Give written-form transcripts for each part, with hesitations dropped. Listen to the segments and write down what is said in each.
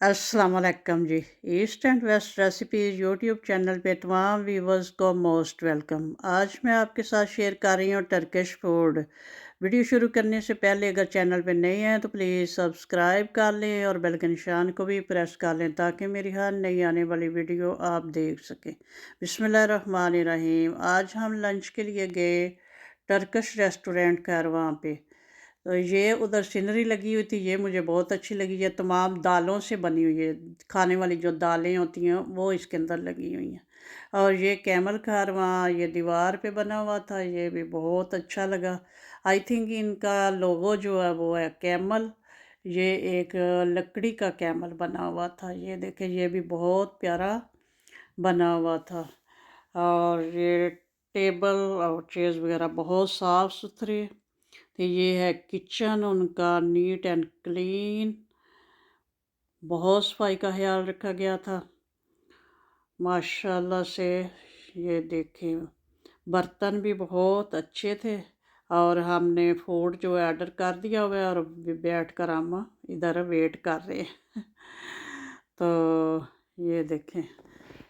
अस्सलाम वालेकुम जी। East and West recipes YouTube channel पे तमाम व्यूवर्स को मोस्ट वेलकम। आज मैं आपके साथ शेयर कर रही हूँ टर्किश फूड। वीडियो शुरू करने से पहले अगर चैनल पे नए हैं तो प्लीज़ सब्सक्राइब कर लें और बेल के निशान को भी प्रेस कर लें ताकि मेरी हर नई आने वाली वीडियो आप देख सकें। बिस्मिल्लाहिर्रहमानिर्रहीम। आज हम लंच के लिए गए टर्किश रेस्टोरेंट कारवां पे। तो ये उधर सीनरी लगी हुई थी, ये मुझे बहुत अच्छी लगी। ये तमाम दालों से बनी हुई है, खाने वाली जो दालें होती हैं वो इसके अंदर लगी हुई हैं। और ये कैमल कारवां ये दीवार पे बना हुआ था, ये भी बहुत अच्छा लगा। आई थिंक इनका लोगो जो है वो है कैमल। ये एक लकड़ी का कैमल बना हुआ था, ये देखें, ये भी बहुत प्यारा बना हुआ था। और ये टेबल और चेयर्स वगैरह बहुत साफ़ सुथरे। तो ये है किचन उनका, नीट एंड क्लीन, बहुत सफाई का ख्याल रखा गया था माशाल्लाह से। ये देखें, बर्तन भी बहुत अच्छे थे। और हमने फूड जो है ऑर्डर कर दिया हुआ है और बैठ कर हम इधर वेट कर रहे हैं। तो ये देखें,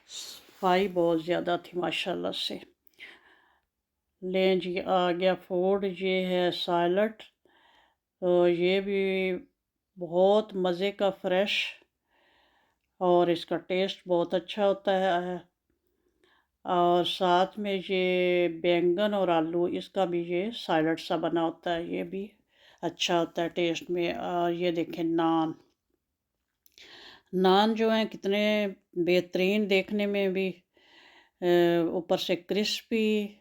सफाई बहुत ज़्यादा थी माशाल्लाह से। लें जी, आ गया फूड, ये है सैलड। तो ये भी बहुत मज़े का, फ्रेश, और इसका टेस्ट बहुत अच्छा होता है। और साथ में ये बैंगन और आलू, इसका भी ये सैलड सा बना होता है, ये भी अच्छा होता है टेस्ट में। ये देखें, नान। नान जो हैं कितने बेहतरीन, देखने में भी ऊपर से क्रिस्पी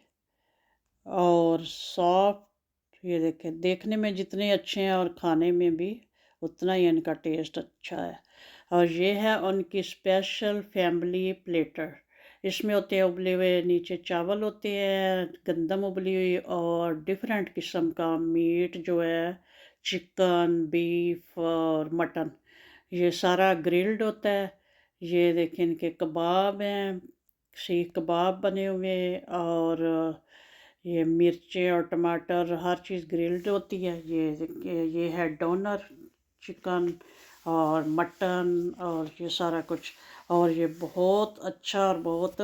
और सॉफ्ट। ये देखें, देखने में जितने अच्छे हैं और खाने में भी उतना ही इनका टेस्ट अच्छा है। और ये है उनकी स्पेशल फैमिली प्लेटर। इसमें होते हैं उबले हुए, नीचे चावल होते हैं, गंदम उबली हुई, और डिफरेंट किस्म का मीट जो है, चिकन, बीफ और मटन, ये सारा ग्रिल्ड होता है। ये देखें, इनके कबाब हैं, सीख कबाब बने हुए, और ये मिर्चें और टमाटर, हर चीज़ ग्रिल्ड होती है। ये है डोनर चिकन और मटन और ये सारा कुछ। और ये बहुत अच्छा और बहुत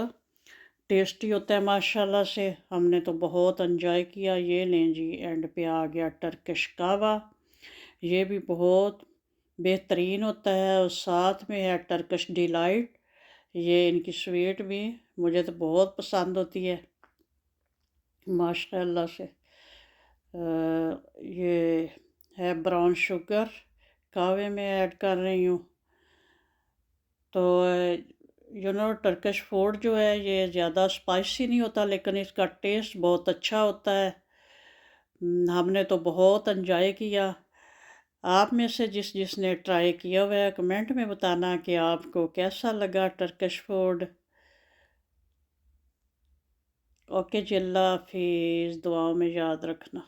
टेस्टी होता है माशाल्लाह से। हमने तो बहुत एंजॉय किया। ये लें जी, एंड पे आ गया टर्किश कावा। ये भी बहुत बेहतरीन होता है। और साथ में है टर्किश डिलाइट, ये इनकी स्वीट भी मुझे तो बहुत पसंद होती है माशाल्लाह से। ये है ब्राउन शुगर, कावे में ऐड कर रही हूँ। तो टर्किश फूड जो है ये ज़्यादा स्पाइसी नहीं होता, लेकिन इसका टेस्ट बहुत अच्छा होता है। हमने तो बहुत एंजॉय किया। आप में से जिसने ट्राई किया हुआ है कमेंट में बताना कि आपको कैसा लगा टर्किश फूड। ओके जी, अल्लाह हाफिज़, दुआओं में याद रखना।